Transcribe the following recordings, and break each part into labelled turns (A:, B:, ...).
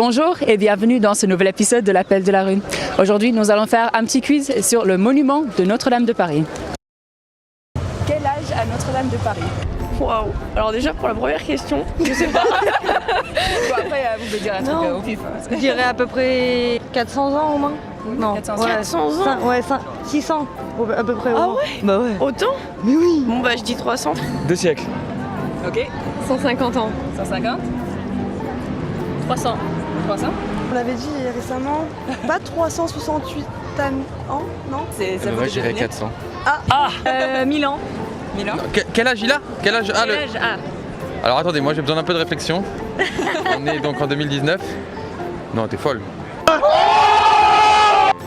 A: Bonjour et bienvenue dans ce nouvel épisode de l'Appel de la rue. Aujourd'hui, nous allons faire un petit quiz sur le monument de Notre-Dame de Paris. Quel âge a Notre-Dame de Paris?
B: Waouh. Alors déjà pour la première question, je sais pas.
A: Bon, après, vous pouvez dire un truc au pif.
B: Je dirais à peu près 400 ans au moins. Non,
A: 400
B: ouais,
A: 400
B: ans. Ouais, 600 à peu près.
C: Ah ouais?
B: Bah ouais.
C: Autant?
B: Mais oui.
C: Bon bah je dis 300.
D: 2 siècles.
A: Ok,
C: 150 ans.
A: 150,
C: 300.
A: 300.
E: On l'avait dit récemment, pas 368 ans, non?
A: Ça
D: Moi je dirais 400.
C: 1000 ans.
A: 1000 ans.
D: Quel âge il a? Quel âge
C: Quel âge?
D: Alors attendez, moi j'ai besoin d'un peu de réflexion. On est donc en 2019. Non, t'es folle.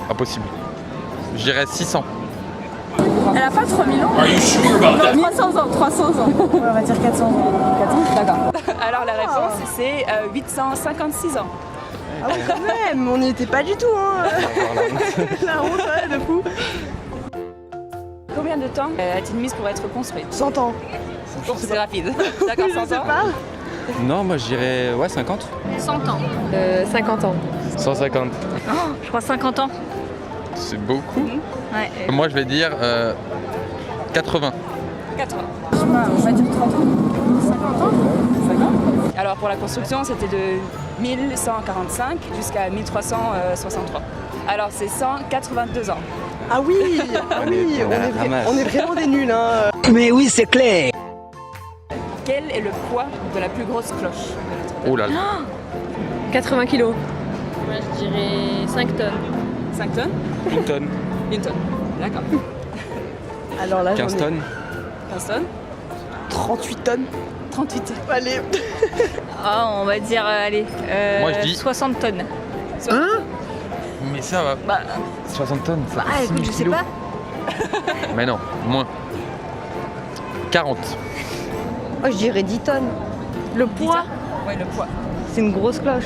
D: Impossible. Je dirais 600.
C: Elle a pas 3000 ans? Non, 300 ans, 300 ans.
E: Ouais, on va dire 400 ans.
A: 400, d'accord. Alors la réponse, c'est 856 ans.
E: Ah oui, quand même, on n'y était pas du tout, hein. La honte, ouais, de fou.
A: Combien de temps a-t-il mis pour être construit?
E: 100 ans.
A: C'est rapide. D'accord, 100 ans.
D: Non, moi je dirais 50.
C: 100 ans. 50 ans.
D: 150.
C: Je crois 50 ans.
D: C'est beaucoup.
C: Ouais.
D: Moi je vais dire 80.
A: 80.
E: On va dire 30 ans.
A: 50 ans. Alors pour la construction, c'était de 1145 jusqu'à 1363. Alors c'est 182 ans.
E: Ah oui, on est vraiment des nuls, hein.
F: Mais oui, c'est clair.
A: Quel est le poids de la plus grosse cloche de Notre-Dame?
D: Oh là là.
C: 80 kilos. Moi je dirais 5 tonnes.
A: 5 tonnes?
D: Une tonne.
A: Une tonne. D'accord.
E: Alors là,
D: 15 tonnes.
A: 15 tonnes?
E: 38 tonnes.
A: 38 tonnes.
E: Allez.
C: Ah, on va dire, allez,
D: Moi, je dis-
C: 60 tonnes.
D: Mais ça va.
C: Bah,
D: 60 tonnes. Ça fait
C: écoute,
D: 6 000
C: je sais
D: kilos.
C: pas.
D: Mais non, moins. 40.
B: Moi je dirais 10 tonnes. Le poids,
A: Oui, le poids.
B: c'est une grosse cloche.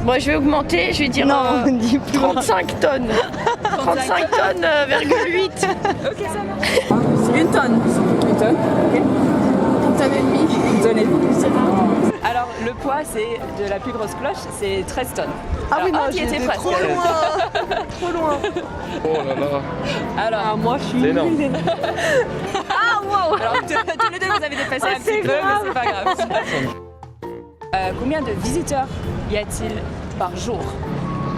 C: Bon, je vais augmenter, je vais dire
B: Non, on dit plus.
C: 35 tonnes. 35 tonnes, virgule 8.
A: Ok, ça marche.
C: Une tonne.
A: Une tonne? Ok.
C: Une tonne et demie.
A: Une tonne et demie. Alors le poids c'est de la plus grosse cloche, c'est 13 tonnes.
E: Ah oui, non,
A: tu y étais
E: j'étais
A: presque.
E: trop loin. Trop loin.
D: Oh là là.
A: Alors,
B: Moi je suis
D: C'est énorme.
A: alors tous les deux vous avez dépassé un petit peu, mais c'est pas grave. Combien de visiteurs y a-t-il par jour?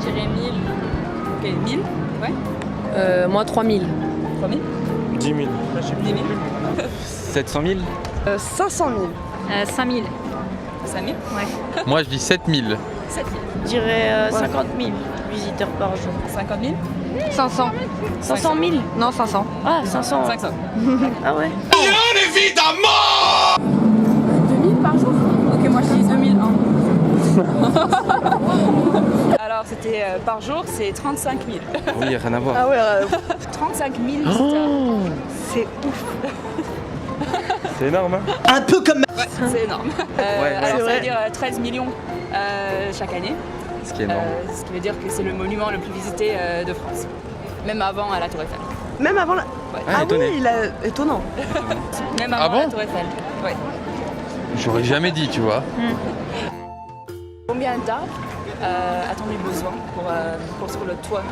C: Je dirais 1000.
A: Ok, 1000? Ouais.
C: Moi 3000.
A: 3000?
D: 10 000.
A: 10 000?
D: 700 000.
E: 500 000.
C: 5000.
A: 5000?
C: Ouais.
D: Moi je dis 7 000.
A: 7000?
B: Je dirais 50 000 visiteurs par jour.
A: 50 000?
B: 500. 500 000? Non, 500. Ah, 500.
A: 500.
B: Ah ouais.
C: 2000 par jour? Ok, moi je dis 2001.
A: Alors c'était par jour, c'est 35 000.
D: Oui, rien à voir.
E: Ah ouais,
A: 35 000 visiteurs.
E: c'est ouf.
D: C'est énorme, hein?
F: Un peu comme
A: Ouais, c'est énorme.
D: ouais.
A: Alors
E: C'est
A: ça veut
E: vrai.
A: dire 13 millions chaque année.
D: Ce qui est énorme.
A: Ce qui veut dire que c'est le monument le plus visité de France. Même avant à la Tour Eiffel.
E: Même avant la... Ah
D: étonné.
E: oui, étonnant.
A: Même
D: Ah
A: avant
D: bon
A: la Tour Eiffel. Ouais.
D: J'aurais jamais dit, tu vois.
A: Combien d'arbres a-t-on eu besoin pour construire le toit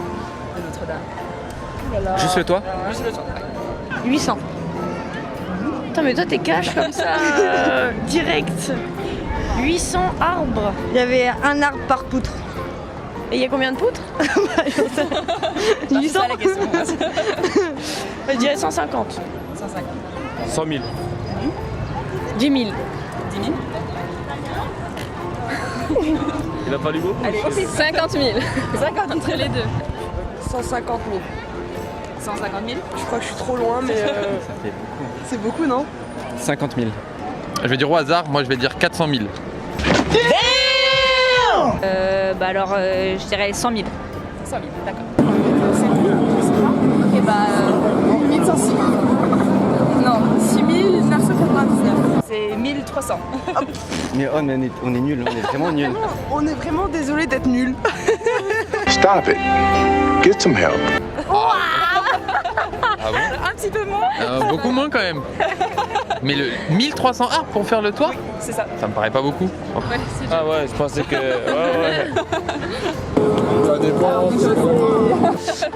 A: de Notre-Dame?
D: Juste le toit?
A: Juste le toit, ouais.
B: 800. Putain, mais toi t'es cash comme ça, direct. 800 arbres. Il y avait un arbre par poutre. Et il y a combien de poutres?
A: C'est
B: 800.
A: ça la question.
B: Je dirais 150.
A: 150.
D: 100 000.
B: 10 000.
A: 10 000?
D: Il a pas lu beau?
A: Allez,
C: 50 000.
A: 50 entre les deux.
E: 150 000.
A: 150 000?
E: Je crois que je suis trop loin, mais
D: Ça fait beaucoup.
E: c'est beaucoup, non?
D: 50 000. Je vais dire au hasard, moi je vais dire 400 000.
C: Bah alors, je dirais 100 000.
A: 100 000, d'accord.
C: Ok, bah 1106. Non, 6999.
A: C'est 1300.
D: Mais on est nuls, on est vraiment nuls.
E: On est vraiment désolé d'être nuls.
G: Stop it. Get some help.
D: Ah bon?
A: Un petit peu moins.
D: Beaucoup moins quand même. Mais le 1300 arbres pour faire le toit?
A: C'est ça.
D: Ça me paraît pas beaucoup.
A: Ouais, c'est
F: Ah ouais, je pensais que... Ouais.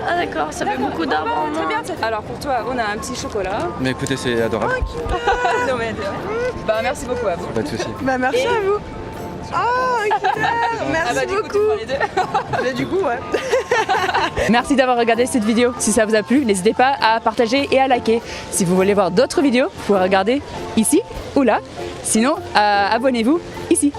B: Ah d'accord, ça fait beaucoup d'arbres en
A: Très
B: moins.
A: bien. Alors pour toi, on a un petit chocolat.
D: Mais écoutez, c'est adorable.
A: Non, mais de rien. Bah merci beaucoup à vous.
D: Pas de soucis.
E: Bah merci à vous. Oh, super. Merci
A: Ah bah du coup, tu
E: beaucoup.
A: prends les deux.
E: Mais du coup, ouais.
A: Merci d'avoir regardé cette vidéo. Si ça vous a plu, n'hésitez pas à partager et à liker. Si vous voulez voir d'autres vidéos, vous pouvez regarder ici ou là. Sinon, abonnez-vous ici.